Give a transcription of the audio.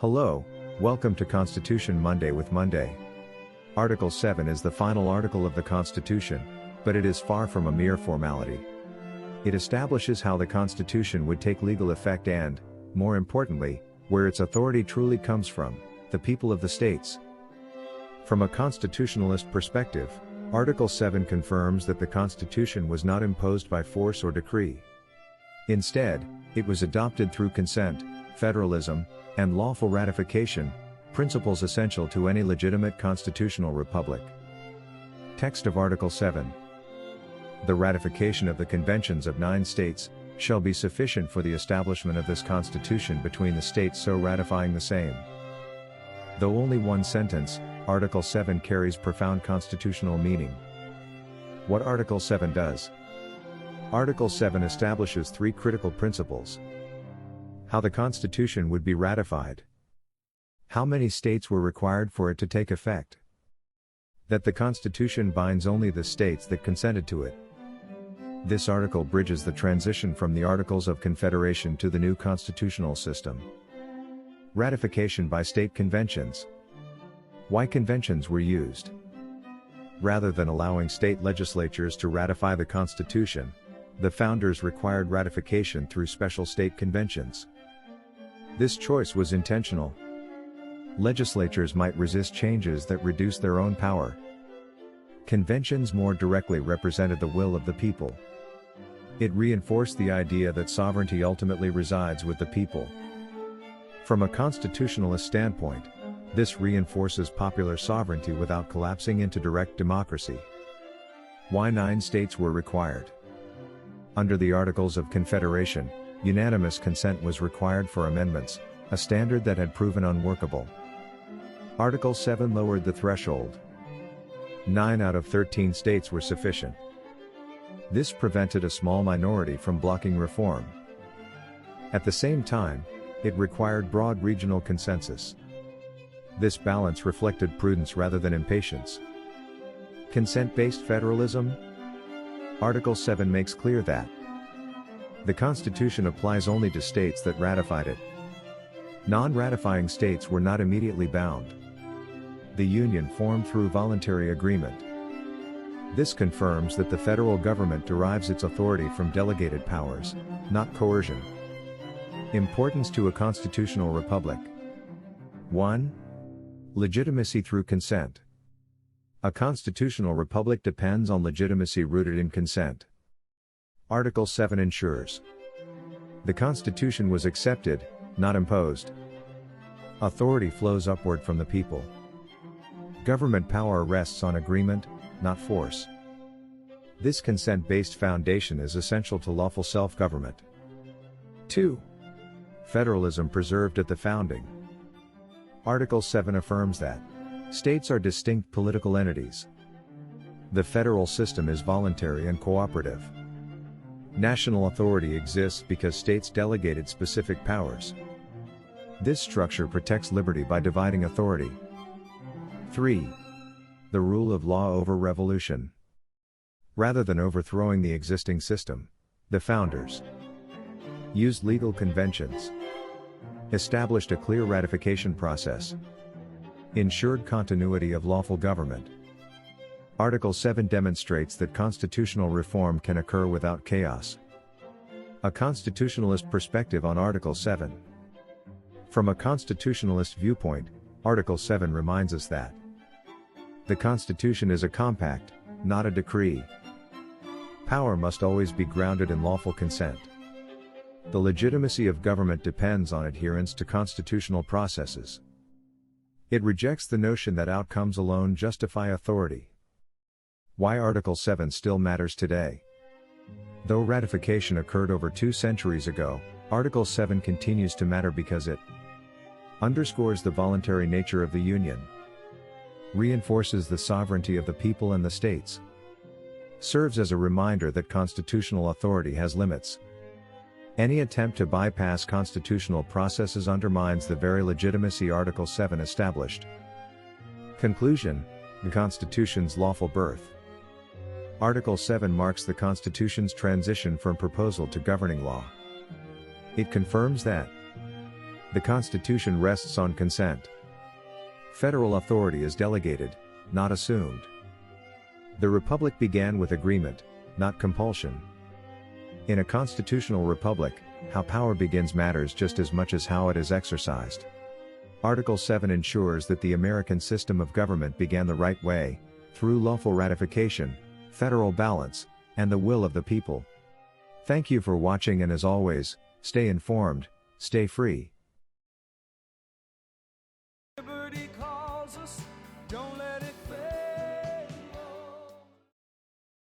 Hello, welcome to Constitution Monday with Monday. Article 7 is the final article of the Constitution, but it is far from a mere formality. It establishes how the Constitution would take legal effect and, more importantly, where its authority truly comes from, the people of the states. From a constitutionalist perspective, Article 7 confirms that the Constitution was not imposed by force or decree. Instead, it was adopted through consent, federalism, and lawful ratification, principles essential to any legitimate constitutional republic. Text of Article 7. The ratification of the conventions of 9 states shall be sufficient for the establishment of this Constitution between the states so ratifying the same. Though only one sentence, Article 7 carries profound constitutional meaning. What Article 7 does? Article 7 establishes 3 critical principles. How the Constitution would be ratified. How many states were required for it to take effect. That the Constitution binds only the states that consented to it. This article bridges the transition from the Articles of Confederation to the new constitutional system. Ratification by state conventions. Why conventions were used. Rather than allowing state legislatures to ratify the Constitution, the founders required ratification through special state conventions. This choice was intentional. Legislatures might resist changes that reduce their own power. Conventions more directly represented the will of the people. It reinforced the idea that sovereignty ultimately resides with the people. From a constitutionalist standpoint, this reinforces popular sovereignty without collapsing into direct democracy. Why 9 states were required? Under the Articles of Confederation, unanimous consent was required for amendments, a standard that had proven unworkable. Article 7 lowered the threshold. 9 out of 13 states were sufficient. This prevented a small minority from blocking reform. At the same time, it required broad regional consensus. This balance reflected prudence rather than impatience. Consent-based federalism? Article 7 makes clear that the Constitution applies only to states that ratified it. Non-ratifying states were not immediately bound. The Union formed through voluntary agreement. This confirms that the federal government derives its authority from delegated powers, not coercion. Importance to a constitutional republic. 1. Legitimacy through consent. A constitutional republic depends on legitimacy rooted in consent. Article 7 ensures the Constitution was accepted, not imposed. Authority flows upward from the people. Government power rests on agreement, not force. This consent-based foundation is essential to lawful self-government. 2. Federalism preserved at the founding. Article 7 affirms that states are distinct political entities. The federal system is voluntary and cooperative. National authority exists because states delegated specific powers. This structure protects liberty by dividing authority. 3. The rule of law over revolution. Rather than overthrowing the existing system, the founders used legal conventions, established a clear ratification process, ensured continuity of lawful government. Article 7 demonstrates that constitutional reform can occur without chaos. A constitutionalist perspective on Article 7. From a constitutionalist viewpoint, Article 7 reminds us that the Constitution is a compact, not a decree. Power must always be grounded in lawful consent. The legitimacy of government depends on adherence to constitutional processes. It rejects the notion that outcomes alone justify authority. Why Article 7 still matters today. Though ratification occurred over 2 centuries ago, Article 7 continues to matter because it underscores the voluntary nature of the Union, reinforces the sovereignty of the people and the states, serves as a reminder that constitutional authority has limits. Any attempt to bypass constitutional processes undermines the very legitimacy Article 7 established. Conclusion: the Constitution's lawful birth. Article 7 marks the Constitution's transition from proposal to governing law. It confirms that The Constitution rests on consent. Federal authority is delegated, not assumed. The Republic began with agreement, not compulsion. In a constitutional republic, how power begins matters just as much as how it is exercised. Article 7 ensures that the American system of government began the right way, through lawful ratification, federal balance, and the will of the people. Thank you for watching, and as always, stay informed, stay free.